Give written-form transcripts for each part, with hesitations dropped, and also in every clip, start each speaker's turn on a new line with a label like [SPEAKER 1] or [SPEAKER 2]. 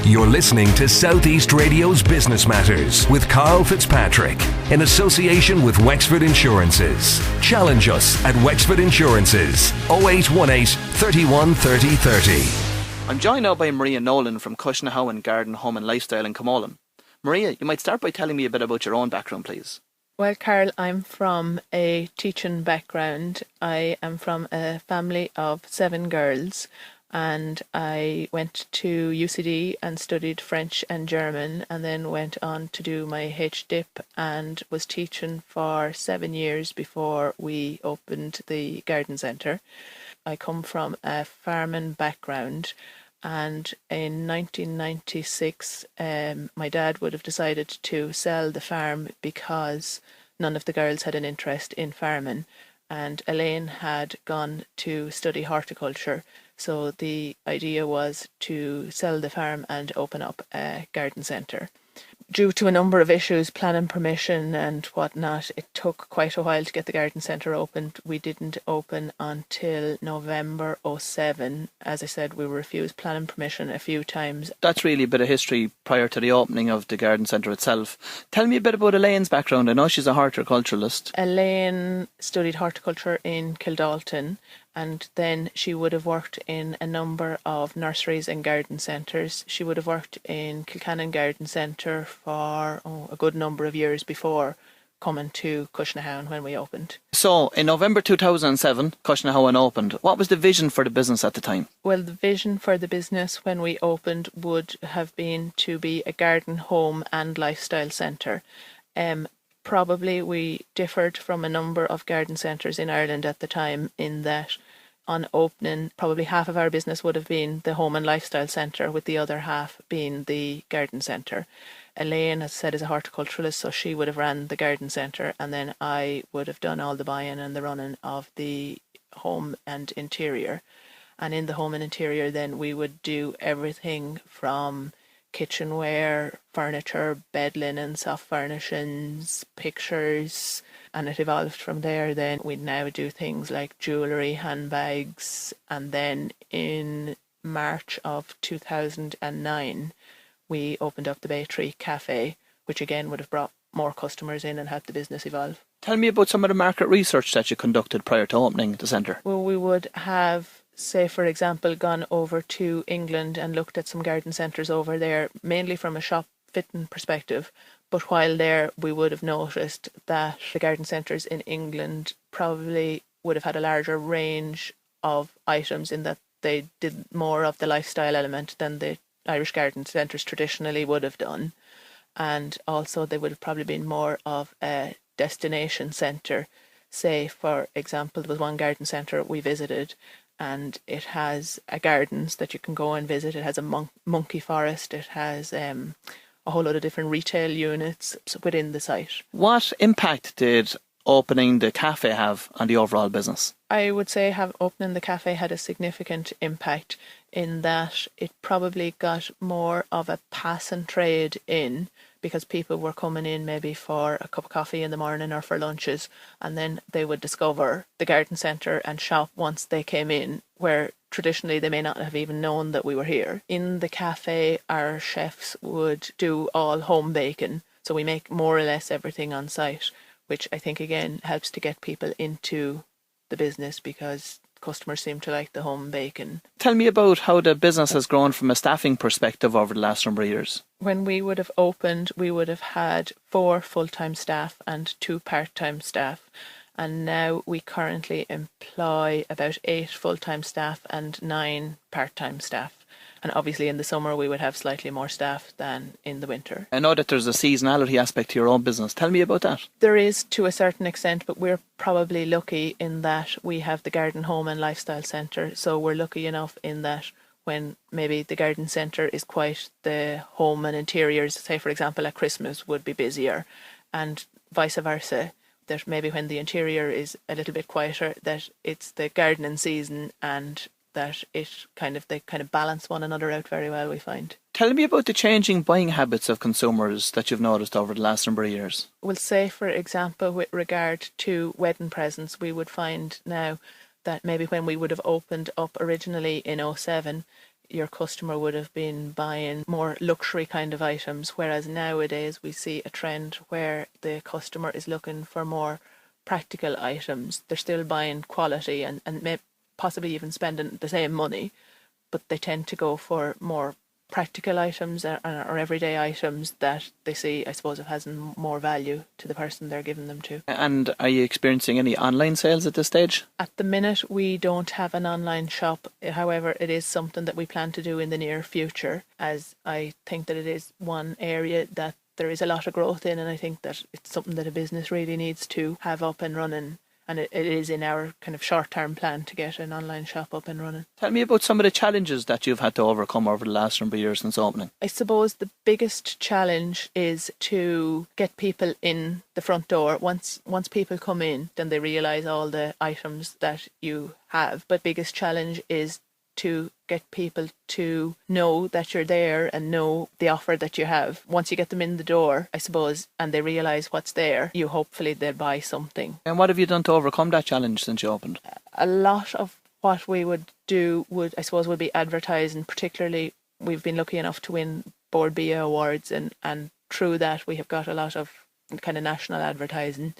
[SPEAKER 1] You're listening to Southeast Radio's Business Matters with Karl Fitzpatrick in association with Wexford Insurances. Challenge us at Wexford Insurances 0818 31 30 30.
[SPEAKER 2] I'm joined now by Maria Nolan from Cois, hAbhainn Garden, Home and Lifestyle in Comolan. Maria, you might start by telling me a bit about your own background, please.
[SPEAKER 3] Well, Karl, I'm from a teaching background. I am from a family of 7 girls, and I went to UCD and studied French and German, and then went on to do my HDip and was teaching for 7 years before we opened the garden centre. I come from a farming background, and in 1996 my dad would have decided to sell the farm because none of the girls had an interest in farming, and Elaine had gone to study horticulture. So the idea was to sell the farm and open up a garden centre. Due to a number of issues, planning permission and whatnot, it took quite a while to get the garden centre opened. We didn't open until November 07. As I said, we were refused planning permission a few times.
[SPEAKER 2] That's really a bit of history prior to the opening of the garden centre itself. Tell me a bit about Elaine's background. I know she's a horticulturalist.
[SPEAKER 3] Elaine studied horticulture in Kildalton, and then she would have worked in a number of nurseries and garden centres. She would have worked in Kilcannon Garden Centre for a good number of years before coming to Cois na hAbhainn when we opened.
[SPEAKER 2] So, in November 2007, Cois na hAbhainn opened. What was the vision for the business at the time?
[SPEAKER 3] Well, the vision for the business when we opened would have been to be a garden, home and lifestyle centre. Probably we differed from a number of garden centres in Ireland at the time in that on opening, probably half of our business would have been the home and lifestyle centre, with the other half being the garden centre. Elaine, as I said, is a horticulturalist, so she would have ran the garden centre, and then I would have done all the buying and the running of the home and interior. And in the home and interior then we would do everything from kitchenware, furniture, bed linen, soft furnishings, pictures, and it evolved from there. Then we'd now do things like jewellery, handbags, and then in March of 2009 we opened up the Bay Tree Cafe, which again would have brought more customers in and helped the business evolve.
[SPEAKER 2] Tell me about some of the market research that you conducted prior to opening the centre.
[SPEAKER 3] Well, we would have, say for example, gone over to England and looked at some garden centres over there, mainly from a shop fitting perspective. But while there, we would have noticed that the garden centres in England probably would have had a larger range of items in that they did more of the lifestyle element than the Irish garden centres traditionally would have done. And also they would have probably been more of a destination centre. Say, for example, there was one garden centre we visited, and it has a gardens that you can go and visit. It has a monkey forest. It has a whole lot of different retail units within the site.
[SPEAKER 2] What impact did opening the cafe have on the overall business?
[SPEAKER 3] I would say opening the cafe had a significant impact in that it probably got more of a passing trade in, because people were coming in maybe for a cup of coffee in the morning or for lunches, and then they would discover the garden centre and shop once they came in, where traditionally they may not have even known that we were here. In the cafe, our chefs would do all home baking, so we make more or less everything on site, which I think again helps to get people into the business because customers seem to like the home baking.
[SPEAKER 2] Tell me about how the business has grown from a staffing perspective over the last number of years.
[SPEAKER 3] When we would have opened, we would have had 4 full-time staff and 2 part-time staff. And now we currently employ about 8 full-time staff and 9 part-time staff. And obviously in the summer we would have slightly more staff than in the winter.
[SPEAKER 2] I know that there's a seasonality aspect to your own business. Tell me about that.
[SPEAKER 3] There is, to a certain extent, but we're probably lucky in that we have the Garden Home and Lifestyle Centre. So we're lucky enough in that when maybe the garden centre is quiet, the home and interiors, say for example at Christmas, would be busier, and vice versa. That maybe when the interior is a little bit quieter, that it's the gardening season, and that they kind of balance one another out very well, we find.
[SPEAKER 2] Tell me about the changing buying habits of consumers that you've noticed over the last number of years.
[SPEAKER 3] We'll say, for example, with regard to wedding presents, we would find now that maybe when we would have opened up originally in 07, your customer would have been buying more luxury kind of items, whereas nowadays we see a trend where the customer is looking for more practical items. They're still buying quality and may possibly even spending the same money, but they tend to go for more practical items or everyday items that they see, I suppose, of has more value to the person they're giving them to.
[SPEAKER 2] And are you experiencing any online sales at this stage?
[SPEAKER 3] At the minute, we don't have an online shop. However, it is something that we plan to do in the near future, as I think that it is one area that there is a lot of growth in, and I think that it's something that a business really needs to have up and running. And it is in our kind of short-term plan to get an online shop up and running.
[SPEAKER 2] Tell me about some of the challenges that you've had to overcome over the last number of years since opening.
[SPEAKER 3] I suppose the biggest challenge is to get people in the front door. Once people come in, then they realise all the items that you have. But biggest challenge is to get people to know that you're there and know the offer that you have. Once you get them in the door, I suppose, and they realise what's there, you hopefully they'll buy something.
[SPEAKER 2] And what have you done to overcome that challenge since you opened?
[SPEAKER 3] A lot of what we would do would be advertising. Particularly, we've been lucky enough to win Board BA awards, and through that we have got a lot of kind of national advertising,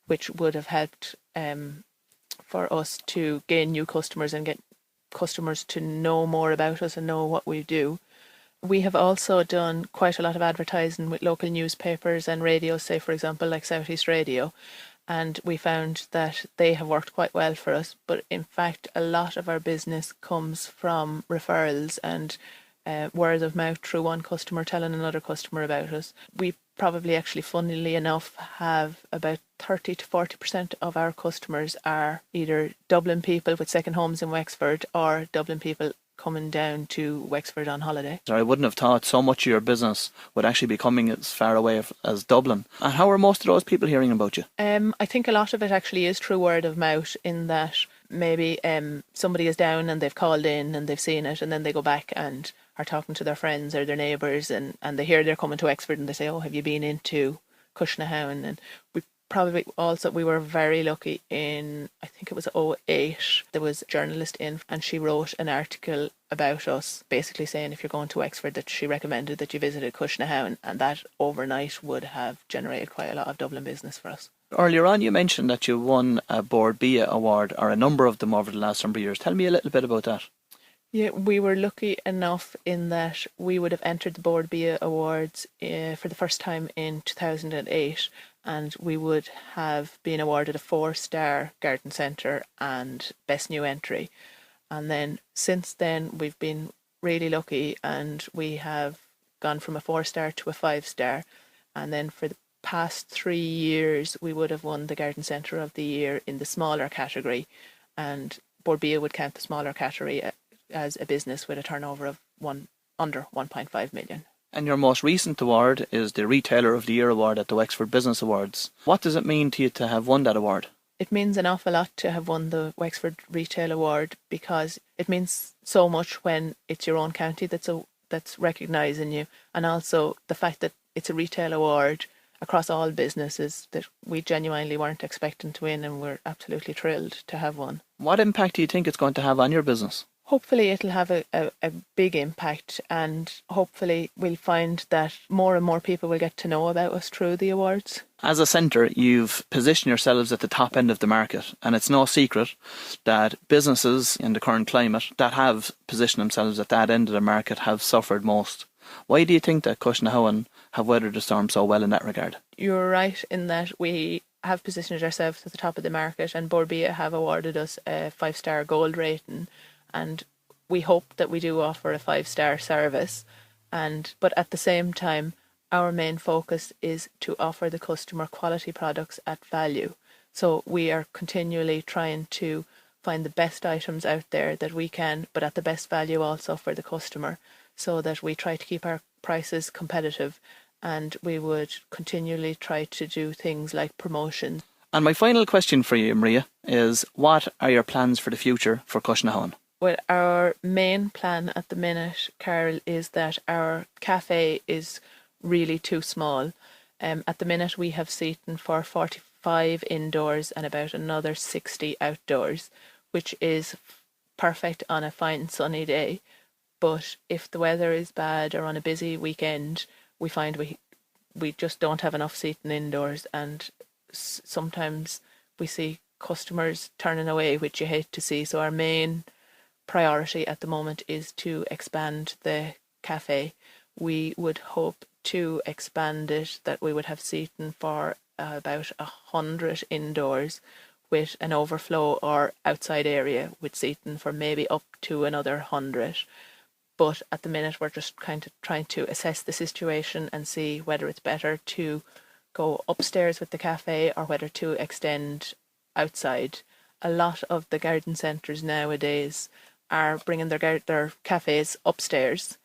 [SPEAKER 3] which would have helped for us to gain new customers and get customers to know more about us and know what we do. We have also done quite a lot of advertising with local newspapers and radios, say for example like South East Radio, and we found that they have worked quite well for us. But in fact, a lot of our business comes from referrals and word of mouth through one customer telling another customer about us. We probably actually, funnily enough, have about 30 to 40% of our customers are either Dublin people with second homes in Wexford or Dublin people coming down to Wexford on holiday.
[SPEAKER 2] I wouldn't have thought so much of your business would actually be coming as far away as Dublin. And how are most of those people hearing about you?
[SPEAKER 3] I think a lot of it actually is through word of mouth, in that maybe somebody is down and they've called in and they've seen it, and then they go back and are talking to their friends or their neighbours, and they hear they're coming to Wexford and they say, oh, have you been into Cois? And we were very lucky in, I think it was 2008, there was a journalist in and she wrote an article about us basically saying if you're going to Wexford that she recommended that you visited Cois, and that overnight would have generated quite a lot of Dublin business for us.
[SPEAKER 2] Earlier on you mentioned that you won a Board BA award, or a number of them over the last number of years. Tell me a little bit about that.
[SPEAKER 3] Yeah, we were lucky enough in that we would have entered the Board BA Awards for the first time in 2008, and we would have been awarded a 4-star garden centre and best new entry. And then since then we've been really lucky, and we have gone from a 4-star to a 5-star. And then for the past 3 years we would have won the garden centre of the year in the smaller category, and Board BA would count the smaller category as a business with a turnover of under 1.5 million.
[SPEAKER 2] And your most recent award is the Retailer of the Year award at the Wexford Business Awards. What does it mean to you to have won that award?
[SPEAKER 3] It means an awful lot to have won the Wexford Retail Award, because it means so much when it's your own county that's recognising you, and also the fact that it's a retail award across all businesses that we genuinely weren't expecting to win, and we're absolutely thrilled to have won.
[SPEAKER 2] What impact do you think it's going to have on your business?
[SPEAKER 3] Hopefully it'll have a big impact, and hopefully we'll find that more and more people will get to know about us through the awards.
[SPEAKER 2] As a centre, you've positioned yourselves at the top end of the market, and it's no secret that businesses in the current climate that have positioned themselves at that end of the market have suffered most. Why do you think that Cois na hAbhainn have weathered the storm so well in that regard?
[SPEAKER 3] You're right in that we have positioned ourselves at the top of the market, and Board BA have awarded us a 5-star gold rating, and we hope that we do offer a 5-star service. But at the same time, our main focus is to offer the customer quality products at value. So we are continually trying to find the best items out there that we can, but at the best value also for the customer, so that we try to keep our prices competitive, and we would continually try to do things like promotions.
[SPEAKER 2] And my final question for you, Maria, is what are your plans for the future for Cois na hAbhainn?
[SPEAKER 3] Well, our main plan at the minute, Karl, is that our cafe is really too small. At the minute we have seating for 45 indoors and about another 60 outdoors, which is perfect on a fine sunny day. But if the weather is bad or on a busy weekend, we find we just don't have enough seating indoors, and sometimes we see customers turning away, which you hate to see. So our main priority at the moment is to expand the cafe. We would hope to expand it, that we would have seating for about 100 indoors, with an overflow or outside area with seating for maybe up to another 100. But at the minute, we're just kind of trying to assess the situation and see whether it's better to go upstairs with the cafe or whether to extend outside. A lot of the garden centres nowadays are bringing their cafes upstairs,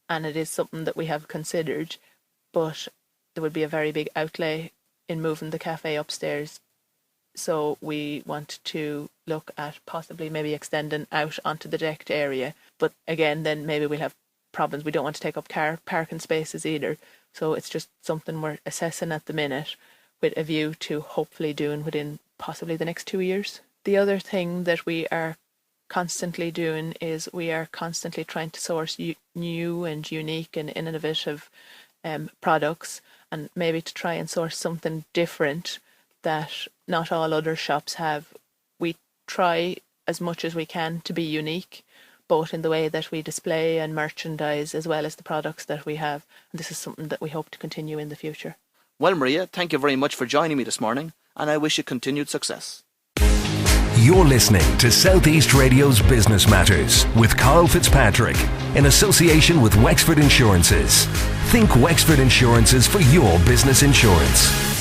[SPEAKER 3] and it is something that we have considered, but there would be a very big outlay in moving the cafe upstairs. So we want to look at possibly maybe extending out onto the decked area. But again, then maybe we'll have problems. We don't want to take up parking spaces either. So it's just something we're assessing at the minute, with a view to hopefully doing within possibly the next 2 years. The other thing that we are constantly doing is we are constantly trying to source new and unique and innovative products, and maybe to try and source something different that not all other shops have. We try as much as we can to be unique, both in the way that we display and merchandise, as well as the products that we have. And this is something that we hope to continue in the future.
[SPEAKER 2] Well, Maria, thank you very much for joining me this morning, and I wish you continued success.
[SPEAKER 1] You're listening to Southeast Radio's Business Matters with Karl Fitzpatrick in association with Wexford Insurances. Think Wexford Insurances for your business insurance.